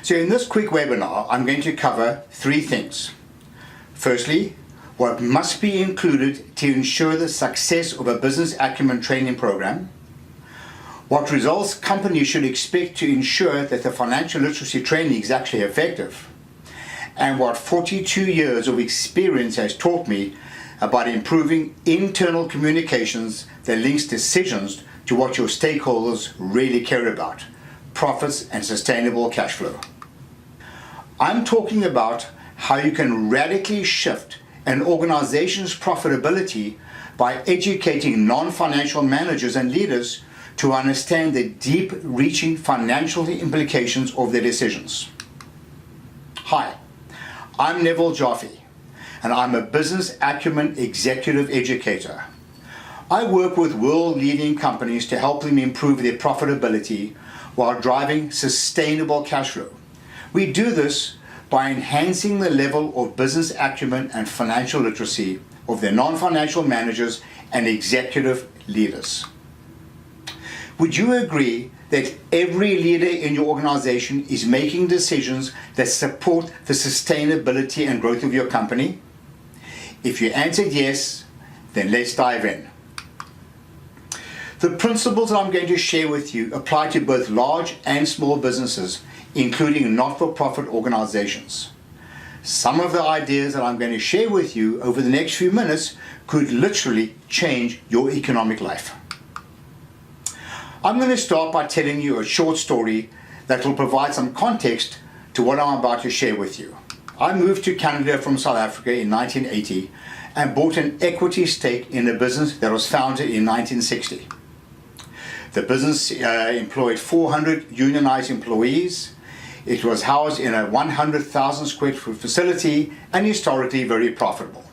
So in this quick webinar, I'm going to cover three things. Firstly, what must be included to ensure the success of a business acumen training program, what results companies should expect to ensure that the financial literacy training is actually effective, and what 42 years of experience has taught me about improving internal communications that links decisions to what your stakeholders really care about, profits and sustainable cash flow. I'm talking about how you can radically shift an organization's profitability by educating non-financial managers and leaders to understand the deep-reaching financial implications of their decisions. Hi, I'm Neville Joffe, and I'm a business acumen executive educator. I work with world-leading companies to help them improve their profitability while driving sustainable cash flow. We do this by enhancing the level of business acumen and financial literacy of their non-financial managers and executive leaders. Would you agree that every leader in your organization is making decisions that support the sustainability and growth of your company? If you answered yes, then let's dive in. The principles that I'm going to share with you apply to both large and small businesses, including not-for-profit organizations. Some of the ideas that I'm going to share with you over the next few minutes could literally change your economic life. I'm going to start by telling you a short story that will provide some context to what I'm about to share with you. I moved to Canada from South Africa in 1980 and bought an equity stake in a business that was founded in 1960. The business employed 400 unionized employees. It was housed in a 100,000 square foot facility and historically very profitable.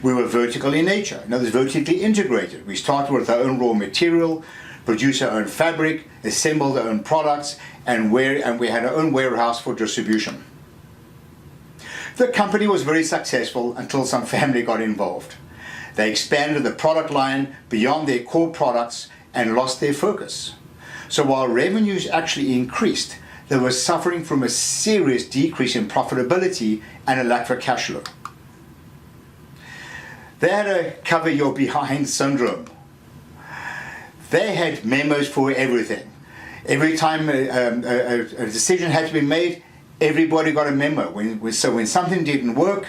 We were vertical in nature, in other words, vertically integrated. We started with our own raw material, produced our own fabric, assembled our own products, and we had our own warehouse for distribution. The company was very successful until some family got involved. They expanded the product line beyond their core products and lost their focus. So while revenues actually increased, they were suffering from a serious decrease in profitability and a lack of cash flow. They had a cover your behind syndrome. They had memos for everything. Every time a decision had to be made, everybody got a memo. So when something didn't work,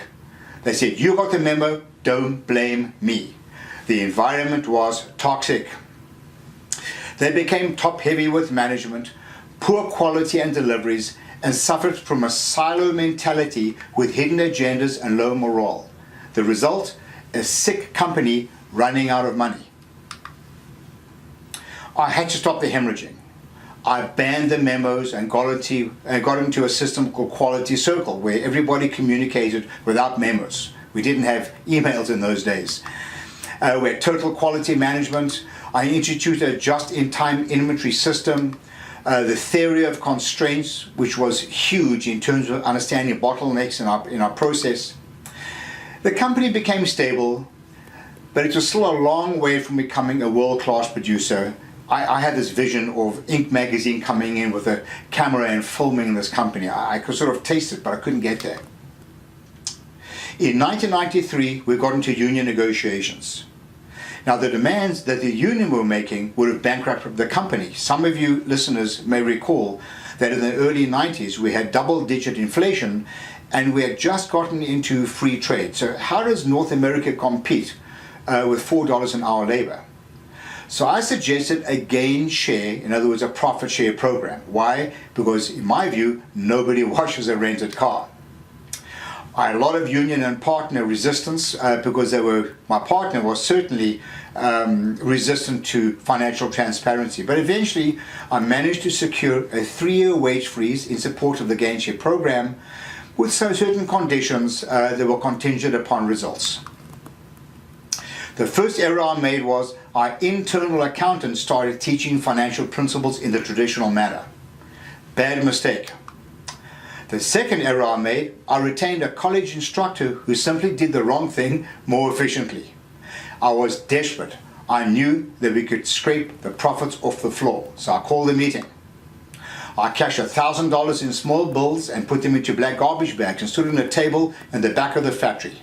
they said, "You got the memo, don't blame me." The environment was toxic. They became top-heavy with management, poor quality and deliveries, and suffered from a silo mentality with hidden agendas and low morale. The result? A sick company running out of money. I had to stop the hemorrhaging. I banned the memos and got into a system called Quality Circle, where everybody communicated without memos. We didn't have emails in those days. We had total quality management. I introduced a just-in-time inventory system, the theory of constraints, which was huge in terms of understanding bottlenecks in our process. The company became stable, but it was still a long way from becoming a world-class producer. I had this vision of Inc. magazine coming in with a camera and filming this company. I could sort of taste it, but I couldn't get there. In 1993, we got into union negotiations. Now, the demands that the union were making would have bankrupted the company. Some of you listeners may recall that in the early 90s, we had double-digit inflation, and we had just gotten into free trade. So how does North America compete with $4 an hour labor? So I suggested a gain share, in other words, a profit share program. Why? Because in my view, nobody washes a rented car. I had a lot of union and partner resistance because my partner was certainly resistant to financial transparency. But eventually, I managed to secure a 3-year wage freeze in support of the gain share program with certain conditions that were contingent upon results. The first error I made was our internal accountant started teaching financial principles in the traditional manner. Bad mistake. The second error I made, I retained a college instructor who simply did the wrong thing more efficiently. I was desperate. I knew that we could scrape the profits off the floor, so I called a meeting. I cashed $1,000 in small bills and put them into black garbage bags and stood on a table in the back of the factory.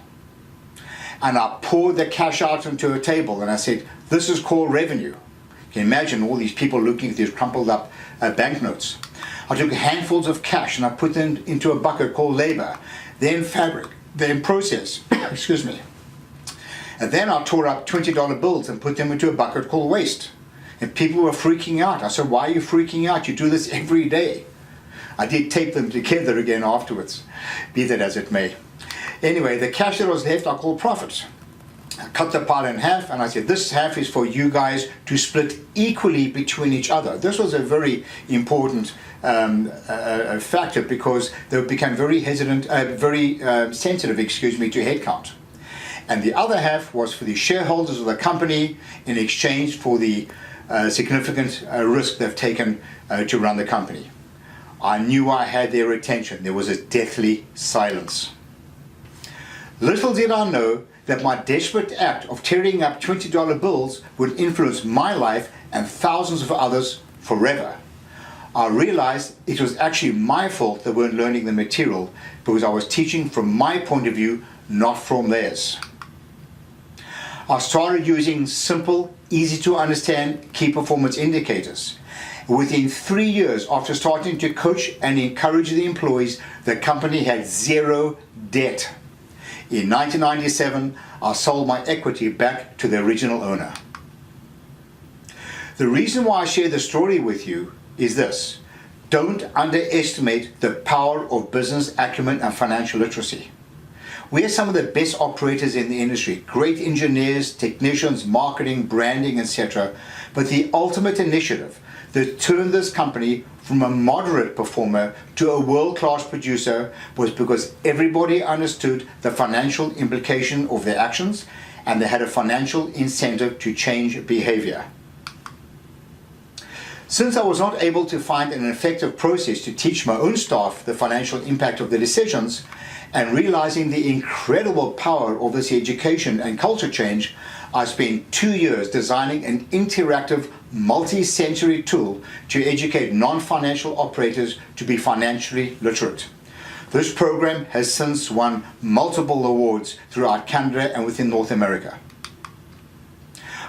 And I poured the cash out onto a table and I said, this is called revenue. You can imagine all these people looking at these crumpled up banknotes. I took handfuls of cash and I put them into a bucket called labor, then fabric, then process, excuse me. And then I tore up $20 bills and put them into a bucket called waste. And people were freaking out. I said, why are you freaking out? You do this every day. I did tape them together again afterwards, be that as it may. Anyway, the cash that was left I called profit. I cut the pile in half and I said, this half is for you guys to split equally between each other. This was a very important factor because they became very hesitant, sensitive, to headcount. And the other half was for the shareholders of the company in exchange for the significant risk they've taken to run the company. I knew I had their attention. There was a deathly silence. Little did I know that my desperate act of tearing up $20 bills would influence my life and thousands of others forever. I realized it was actually my fault they weren't learning the material because I was teaching from my point of view, not from theirs. I started using simple, easy to understand key performance indicators. Within 3 years after starting to coach and encourage the employees, the company had zero debt. In 1997, I sold my equity back to the original owner. The reason why I share the story with you is this: don't underestimate the power of business acumen and financial literacy. We are some of the best operators in the industry, great engineers, technicians, marketing, branding, etc. But the ultimate initiative that turned this company from a moderate performer to a world-class producer was because everybody understood the financial implication of their actions and they had a financial incentive to change behavior. Since I was not able to find an effective process to teach my own staff the financial impact of their decisions, and realizing the incredible power of this education and culture change, I spent 2 years designing an interactive, multi-sensory tool to educate non-financial operators to be financially literate. This program has since won multiple awards throughout Canada and within North America.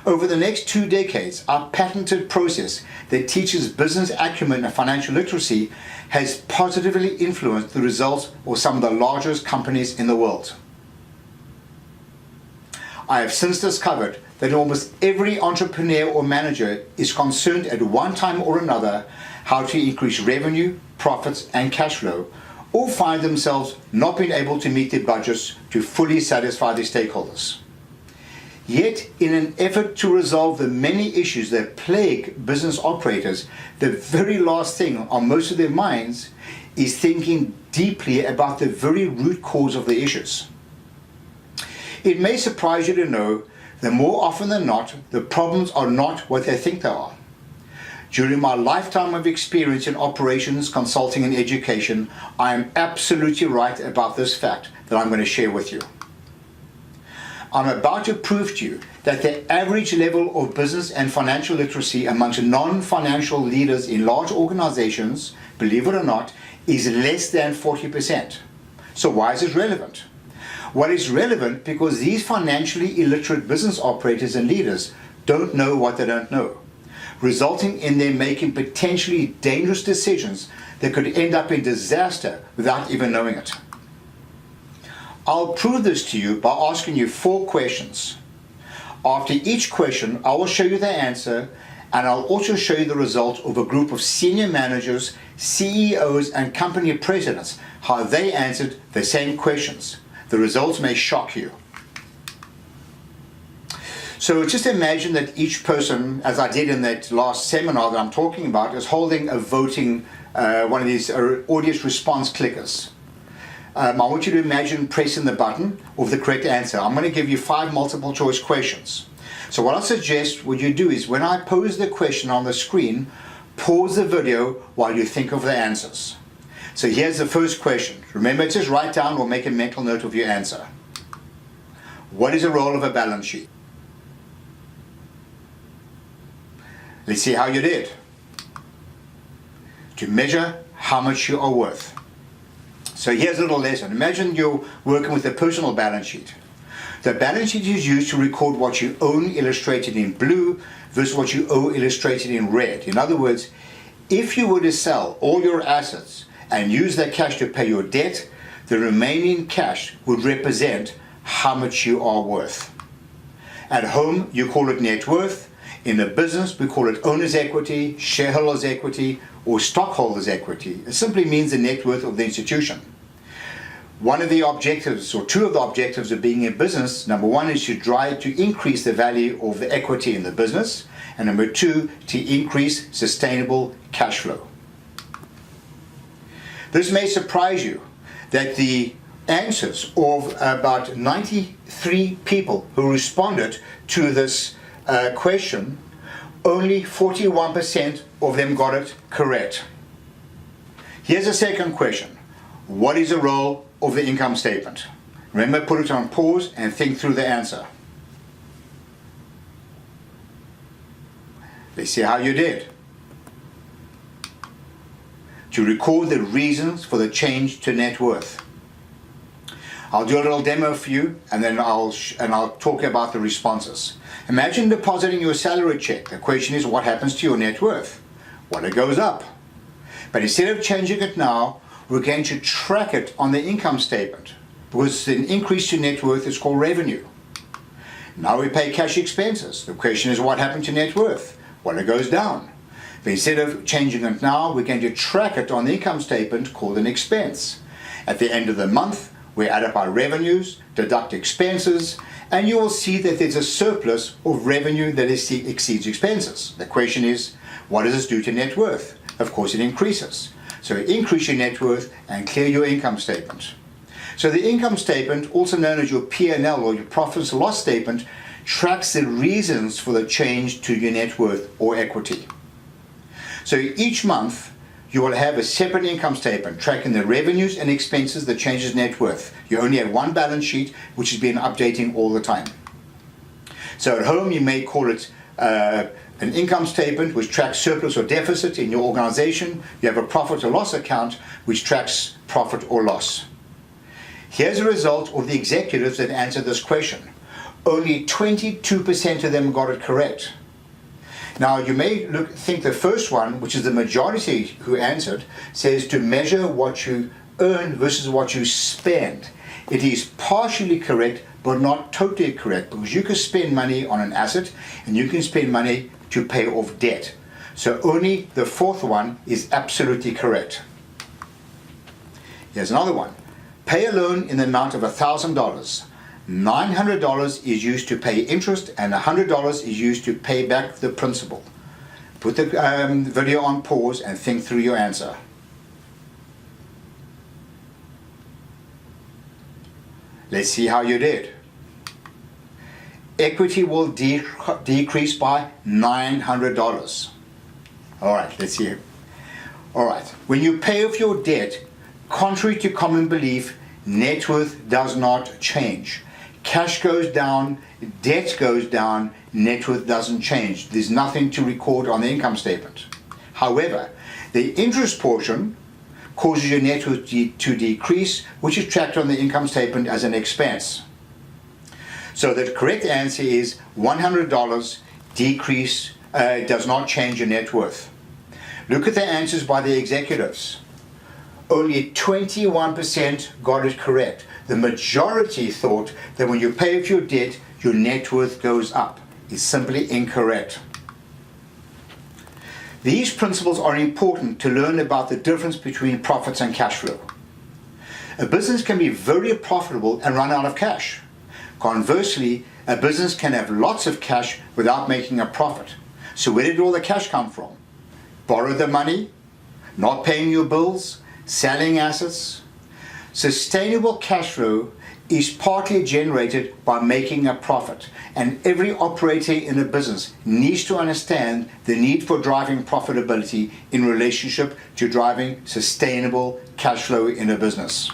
Over the next 2 decades, our patented process that teaches business acumen and financial literacy has positively influenced the results of some of the largest companies in the world. I have since discovered that almost every entrepreneur or manager is concerned at one time or another how to increase revenue, profits, and cash flow, or find themselves not being able to meet their budgets to fully satisfy their stakeholders. Yet, in an effort to resolve the many issues that plague business operators, the very last thing on most of their minds is thinking deeply about the very root cause of the issues. It may surprise you to know that more often than not, the problems are not what they think they are. During my lifetime of experience in operations, consulting, and education, I am absolutely right about this fact that I'm going to share with you. I'm about to prove to you that the average level of business and financial literacy amongst non-financial leaders in large organizations, believe it or not, is less than 40%. So why is it relevant? Well, it's relevant because these financially illiterate business operators and leaders don't know what they don't know, resulting in them making potentially dangerous decisions that could end up in disaster without even knowing it. I'll prove this to you by asking you 4 questions. After each question, I will show you the answer, and I'll also show you the result of a group of senior managers, CEOs, and company presidents, how they answered the same questions. The results may shock you. So just imagine that each person, as I did in that last seminar that I'm talking about, is holding a voting, one of these audience response clickers. I want you to imagine pressing the button of the correct answer. I'm going to give you 5 multiple choice questions. So what I suggest what you do is when I pose the question on the screen, pause the video while you think of the answers. So here's the first question. Remember, just write down or make a mental note of your answer. What is the role of a balance sheet? Let's see how you did. to measure how much you are worth. So here's a little lesson. Imagine you're working with a personal balance sheet. The balance sheet is used to record what you own illustrated in blue versus what you owe illustrated in red. In other words, if you were to sell all your assets and use that cash to pay your debt, the remaining cash would represent how much you are worth. At home, you call it net worth. In a business, we call it owner's equity, shareholder's equity, or stockholder's equity. It simply means the net worth of the institution. One of the objectives, or two of the objectives of being in business, number one is to try to increase the value of the equity in the business, and number two, to increase sustainable cash flow. This may surprise you that the answers of about 93 people who responded to this question, only 41% of them got it correct. Here's a second question. What is the role of the income statement? Remember, put it on pause and think through the answer. Let's see how you did. To record the reasons for the change to net worth. I'll do a little demo for you, and then I'll talk about the responses. Imagine depositing your salary check. The question is, what happens to your net worth? Well, it goes up. But instead of changing it now, we're going to track it on the income statement, because an increase to net worth is called revenue. Now we pay cash expenses. The question is, what happened to net worth? Well, it goes down. But instead of changing it now, we're going to track it on the income statement called an expense. At the end of the month, we add up our revenues, deduct expenses, and you will see that there's a surplus of revenue that exceeds expenses. The question is, what does this do to net worth? Of course, it increases. So increase your net worth and clear your income statement. So the income statement, also known as your P&L or your profits and loss statement, tracks the reasons for the change to your net worth or equity. So each month, you will have a separate income statement tracking the revenues and expenses that changes net worth. You only have one balance sheet which has been updating all the time. So at home you may call it an income statement which tracks surplus or deficit in your organization. You have a profit or loss account which tracks profit or loss. Here's a result of the executives that answered this question. Only 22% of them got it correct. Now you may think the first one, which is the majority who answered, says to measure what you earn versus what you spend. It is partially correct, but not totally correct, because you can spend money on an asset and you can spend money to pay off debt. So only the fourth one is absolutely correct. Here's another one. Pay a loan in the amount of $1,000. $900 is used to pay interest and $100 is used to pay back the principal. Put the video on pause and think through your answer. Let's see how you did. Equity will decrease by $900. All right, let's see. All right, when you pay off your debt, contrary to common belief, net worth does not change. Cash goes down, debt goes down, net worth doesn't change. There's nothing to record on the income statement. However, the interest portion causes your net worth to decrease, which is tracked on the income statement as an expense. So the correct answer is $100 decrease does not change your net worth. Look at the answers by the executives. Only 21% got it correct. The majority thought that when you pay off your debt, your net worth goes up. It's simply incorrect. These principles are important to learn about the difference between profits and cash flow. A business can be very profitable and run out of cash. Conversely, a business can have lots of cash without making a profit. So where did all the cash come from? Borrow the money, not paying your bills, selling assets. Sustainable cash flow is partly generated by making a profit, and every operator in a business needs to understand the need for driving profitability in relationship to driving sustainable cash flow in a business.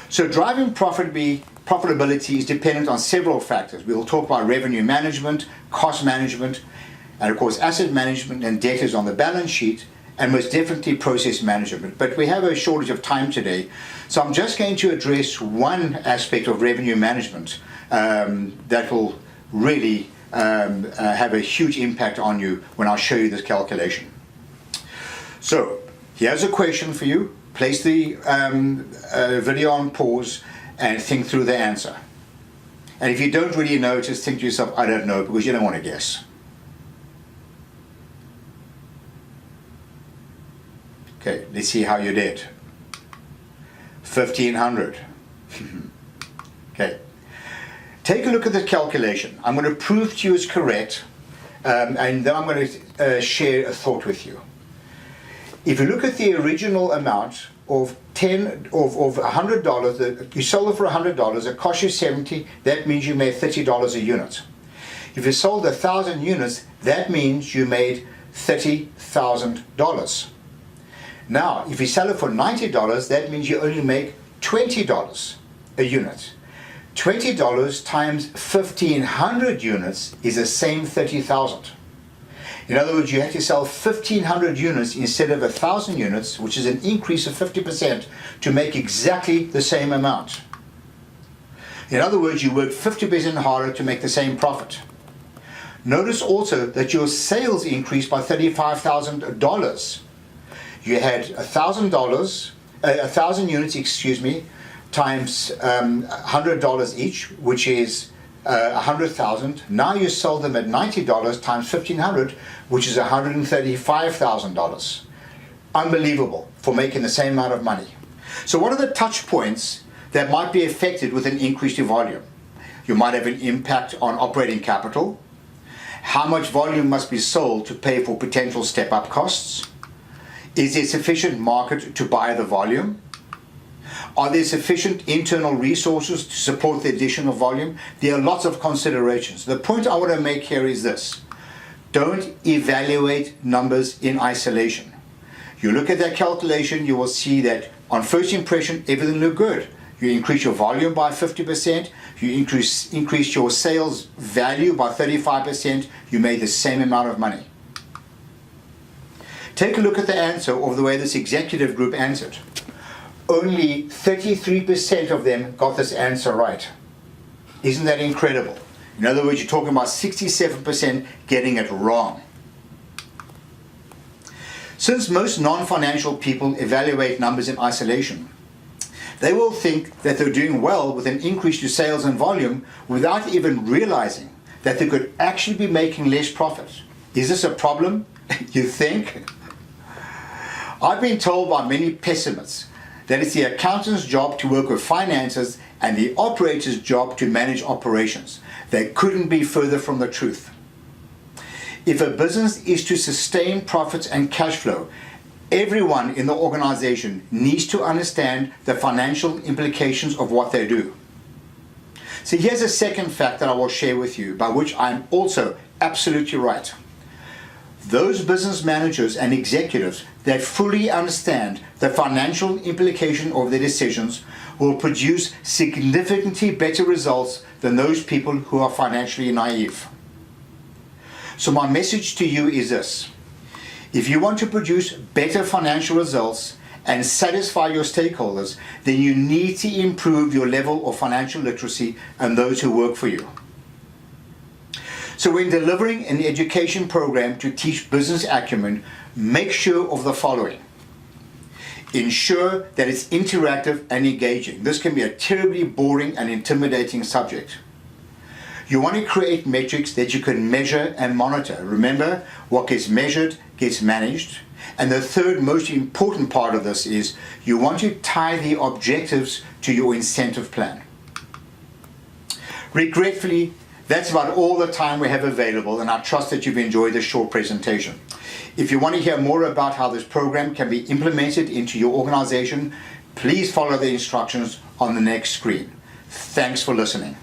So driving profitability is dependent on several factors. We will talk about revenue management, cost management, and of course asset management and debtors on the balance sheet, and most definitely process management. But we have a shortage of time today, so I'm just going to address one aspect of revenue management that will really have a huge impact on you when I show you this calculation. So here's a question for you. Place the video on pause and think through the answer. And if you don't really know, just think to yourself, I don't know, because you don't want to guess. Okay, let's see how you did. 1,500. Okay. Take a look at the calculation. I'm going to prove to you it's correct, and then I'm going to share a thought with you. If you look at the original amount of $100, that you sold it for $100, it cost you $70, that means you made $30 a unit. If you sold 1,000 units, that means you made $30,000. Now, if you sell it for $90, that means you only make $20 a unit. $20 times 1,500 units is the same 30,000. In other words, you have to sell 1,500 units instead of 1,000 units, which is an increase of 50% to make exactly the same amount. In other words, you work 50% harder to make the same profit. Notice also that your sales increased by $35,000. You had $1,000 units, times $100 each, which is 100,000. Now you sold them at $90 times 1,500, which is $135,000. Unbelievable for making the same amount of money. So what are the touch points that might be affected with an increased volume? You might have an impact on operating capital. How much volume must be sold to pay for potential step-up costs? Is there sufficient market to buy the volume? Are there sufficient internal resources to support the additional volume? There are lots of considerations. The point I want to make here is this. Don't evaluate numbers in isolation. You look at that calculation, you will see that on first impression, everything looked good. You increase your volume by 50%, you increase your sales value by 35%, you made the same amount of money. Take a look at the answer of the way this executive group answered. Only 33% of them got this answer right. Isn't that incredible? In other words, you're talking about 67% getting it wrong. Since most non-financial people evaluate numbers in isolation, they will think that they're doing well with an increase to sales and volume without even realizing that they could actually be making less profit. Is this a problem, you think? I've been told by many pessimists that it's the accountant's job to work with finances and the operator's job to manage operations. They couldn't be further from the truth. If a business is to sustain profits and cash flow, everyone in the organization needs to understand the financial implications of what they do. So here's a second fact that I will share with you, by which I'm also absolutely right. Those business managers and executives that fully understand the financial implication of their decisions will produce significantly better results than those people who are financially naive. So my message to you is this. If you want to produce better financial results and satisfy your stakeholders, then you need to improve your level of financial literacy and those who work for you. So when delivering an education program to teach business acumen, make sure of the following. Ensure that it's interactive and engaging. This can be a terribly boring and intimidating subject. You want to create metrics that you can measure and monitor. Remember, what gets measured gets managed. And the third most important part of this is you want to tie the objectives to your incentive plan. Regretfully, that's about all the time we have available, and I trust that you've enjoyed this short presentation. If you want to hear more about how this program can be implemented into your organization, please follow the instructions on the next screen. Thanks for listening.